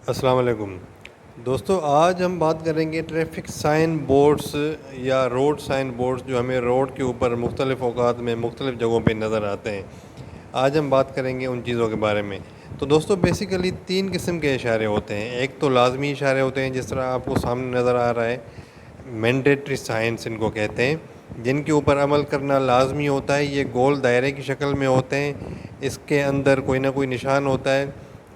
السلام علیکم دوستو، آج ہم بات کریں گے ٹریفک سائن بورڈز یا روڈ سائن بورڈز جو ہمیں روڈ کے اوپر مختلف اوقات میں مختلف جگہوں پہ نظر آتے ہیں۔ آج ہم بات کریں گے ان چیزوں کے بارے میں۔ تو دوستو بیسیکلی 3 قسم کے اشارے ہوتے ہیں۔ ایک تو لازمی اشارے ہوتے ہیں، جس طرح آپ کو سامنے نظر آ رہا ہے، مینڈیٹری سائنس ان کو کہتے ہیں، جن کے اوپر عمل کرنا لازمی ہوتا ہے۔ یہ گول دائرے کی شکل میں ہوتے ہیں، اس کے اندر کوئی نہ کوئی نشان ہوتا ہے۔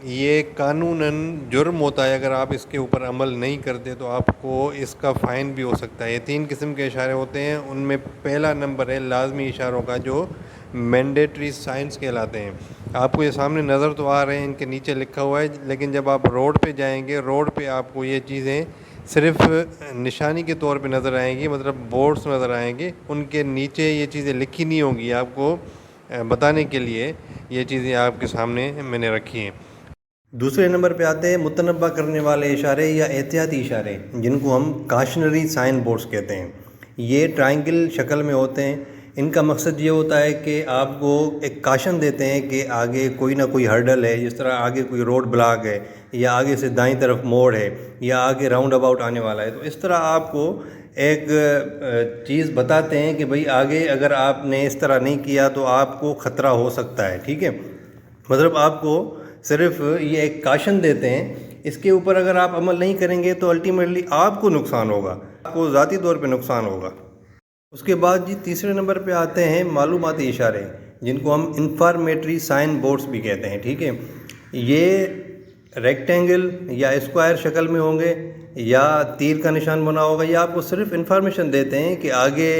یہ قانوناً جرم ہوتا ہے، اگر آپ اس کے اوپر عمل نہیں کرتے تو آپ کو اس کا فائن بھی ہو سکتا ہے۔ یہ 3 قسم کے اشارے ہوتے ہیں، ان میں پہلا نمبر ہے لازمی اشاروں کا، جو مینڈیٹری سائنس کہلاتے ہیں۔ آپ کو یہ سامنے نظر تو آ رہے ہیں، ان کے نیچے لکھا ہوا ہے، لیکن جب آپ روڈ پہ جائیں گے، روڈ پہ آپ کو یہ چیزیں صرف نشانی کے طور پہ نظر آئیں گی، مطلب بورڈز نظر آئیں گے، ان کے نیچے یہ چیزیں لکھی نہیں ہوں گی۔ آپ کو بتانے کے لیے یہ چیزیں آپ کے سامنے میں نے رکھی ہیں۔ دوسرے نمبر پہ آتے ہیں متنبع کرنے والے اشارے یا احتیاطی اشارے، جن کو ہم کاشنری سائن بورڈز کہتے ہیں۔ یہ ٹرائنگل شکل میں ہوتے ہیں۔ ان کا مقصد یہ ہوتا ہے کہ آپ کو ایک کاشن دیتے ہیں کہ آگے کوئی نہ کوئی ہرڈل ہے، جس طرح آگے کوئی روڈ بلاک ہے، یا آگے سے دائیں طرف موڑ ہے، یا آگے راؤنڈ اباؤٹ آنے والا ہے۔ تو اس طرح آپ کو ایک چیز بتاتے ہیں کہ بھئی آگے اگر آپ نے اس طرح نہیں کیا تو آپ کو خطرہ ہو سکتا ہے، ٹھیک ہے۔ مطلب آپ کو صرف یہ ایک کاشن دیتے ہیں، اس کے اوپر اگر آپ عمل نہیں کریں گے تو الٹیمیٹلی آپ کو نقصان ہوگا، آپ کو ذاتی طور پہ نقصان ہوگا۔ اس کے بعد تیسرے نمبر پہ آتے ہیں معلوماتی اشارے، جن کو ہم انفارمیٹری سائن بورڈز بھی کہتے ہیں، ٹھیک ہے۔ یہ ریکٹینگل یا اسکوائر شکل میں ہوں گے، یا تیر کا نشان بنا ہوگا، یا آپ کو صرف انفارمیشن دیتے ہیں کہ آگے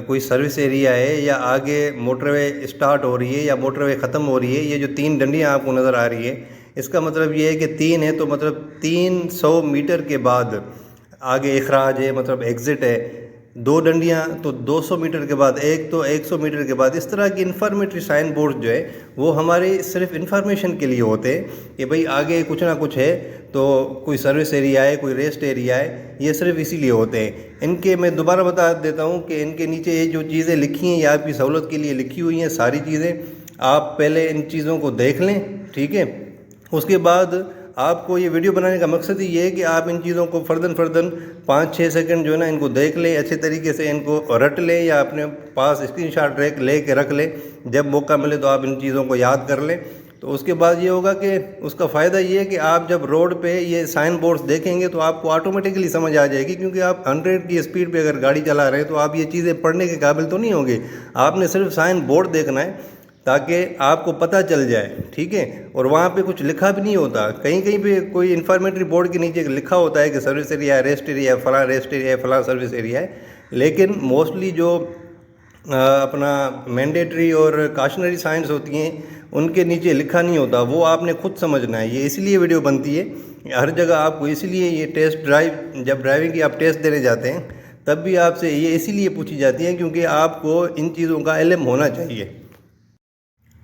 کوئی سروس ایریا ہے، یا آگے موٹر وے اسٹارٹ ہو رہی ہے یا موٹر وے ختم ہو رہی ہے۔ یہ جو 3 ڈنڈیاں آپ کو نظر آ رہی ہے، اس کا مطلب یہ ہے کہ 3 ہے، تو مطلب 300 میٹر کے بعد آگے اخراج ہے، مطلب ایگزٹ ہے۔ 2 ڈنڈیاں تو 200 میٹر کے بعد ایک، تو 100 میٹر کے بعد۔ اس طرح کی انفارمیٹری سائن بورڈ جو ہے وہ ہمارے صرف انفارمیشن کے لیے ہوتے ہیں کہ بھئی آگے کچھ نہ کچھ ہے، تو کوئی سروس ایریا ہے، کوئی ریسٹ ایریا ہے، یہ صرف اسی لیے ہوتے ہیں۔ ان کے میں دوبارہ بتا دیتا ہوں کہ ان کے نیچے یہ جو چیزیں لکھی ہیں یہ آپ کی سہولت کے لیے لکھی ہوئی ہیں، ساری چیزیں آپ پہلے ان چیزوں کو دیکھ لیں، ٹھیک ہے۔ اس کے بعد آپ کو یہ ویڈیو بنانے کا مقصد ہی یہ ہے کہ آپ ان چیزوں کو فرداً 5-6 سیکنڈ جو ہے نا ان کو دیکھ لیں، اچھے طریقے سے ان کو رٹ لیں، یا اپنے پاس اسکرین شاٹ لے کے رکھ لیں۔ جب موقع ملے تو آپ ان چیزوں کو یاد کر لیں۔ تو اس کے بعد یہ ہوگا کہ اس کا فائدہ یہ ہے کہ آپ جب روڈ پہ یہ سائن بورڈز دیکھیں گے تو آپ کو آٹومیٹکلی سمجھ آ جائے گی، کیونکہ آپ 100 کی اسپیڈ پہ اگر گاڑی چلا رہے ہیں تو آپ یہ چیزیں پڑھنے کے قابل تو نہیں ہوں گے۔ آپ نے صرف سائن بورڈ دیکھنا ہے تاکہ آپ کو پتہ چل جائے، ٹھیک ہے۔ اور وہاں پہ کچھ لکھا بھی نہیں ہوتا، کہیں کہیں پہ کوئی انفارمیٹری بورڈ کے نیچے لکھا ہوتا ہے کہ سروس ایریا ہے، ریسٹ ایریا ہے، فلاں ریسٹ ایریا ہے، فلاں سروس ایریا ہے، لیکن موسٹلی جو اپنا مینڈیٹری اور کاشنری سائنس ہوتی ہیں ان کے نیچے لکھا نہیں ہوتا، وہ آپ نے خود سمجھنا ہے۔ یہ اسی لیے ویڈیو بنتی ہے، ہر جگہ آپ کو اسی لیے یہ ٹیسٹ ڈرائیو، جب ڈرائیونگ کی آپ ٹیسٹ دینے جاتے ہیں تب بھی آپ سے یہ اسی لیے پوچھی جاتی ہیں کیونکہ آپ کو ان چیزوں کا علم ہونا چاہیے۔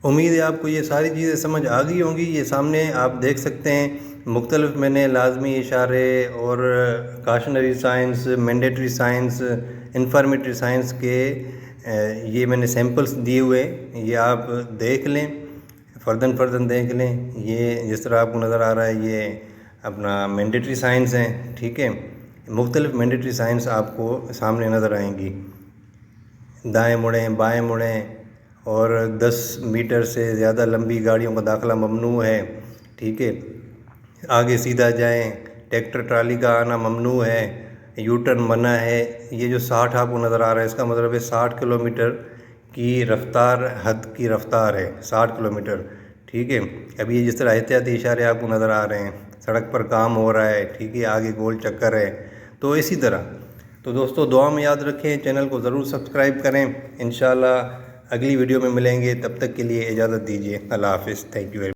امید ہے آپ کو یہ ساری چیزیں سمجھ آ گئی ہوں گی۔ یہ سامنے آپ دیکھ سکتے ہیں مختلف میں نے لازمی اشارے اور cautionary science, mandatory science, informatory science کے یہ میں نے سیمپلز دیے ہوئے ہیں، یہ آپ دیکھ لیں، فرداً دیکھ لیں۔ یہ جس طرح آپ کو نظر آ رہا ہے یہ اپنا مینڈیٹری سائنس ہیں، ٹھیک ہے۔ مختلف مینڈیٹری سائنس آپ کو سامنے نظر آئیں گی، دائیں مڑیں، بائیں مڑیں، اور 10 میٹر سے زیادہ لمبی گاڑیوں کا داخلہ ممنوع ہے، ٹھیک ہے۔ آگے سیدھا جائیں، ٹریکٹر ٹرالی کا آنا ممنوع ہے، یو ٹرن منع ہے۔ یہ جو 60 آپ کو نظر آ رہا ہے اس کا مطلب ہے 60 کلومیٹر کی رفتار، حد کی رفتار ہے 60 کلومیٹر، ٹھیک ہے۔ اب یہ جس طرح احتیاطی اشارے آپ کو نظر آ رہے ہیں، سڑک پر کام ہو رہا ہے، ٹھیک ہے، آگے گول چکر ہے، تو اسی طرح۔ تو دوستو دعا میں یاد رکھیں، چینل کو ضرور سبسکرائب کریں۔ انشاءاللہ اگلی ویڈیو میں ملیں گے، تب تک کے لیے اجازت دیجیے، اللہ حافظ، تھینک یو ویری مچ۔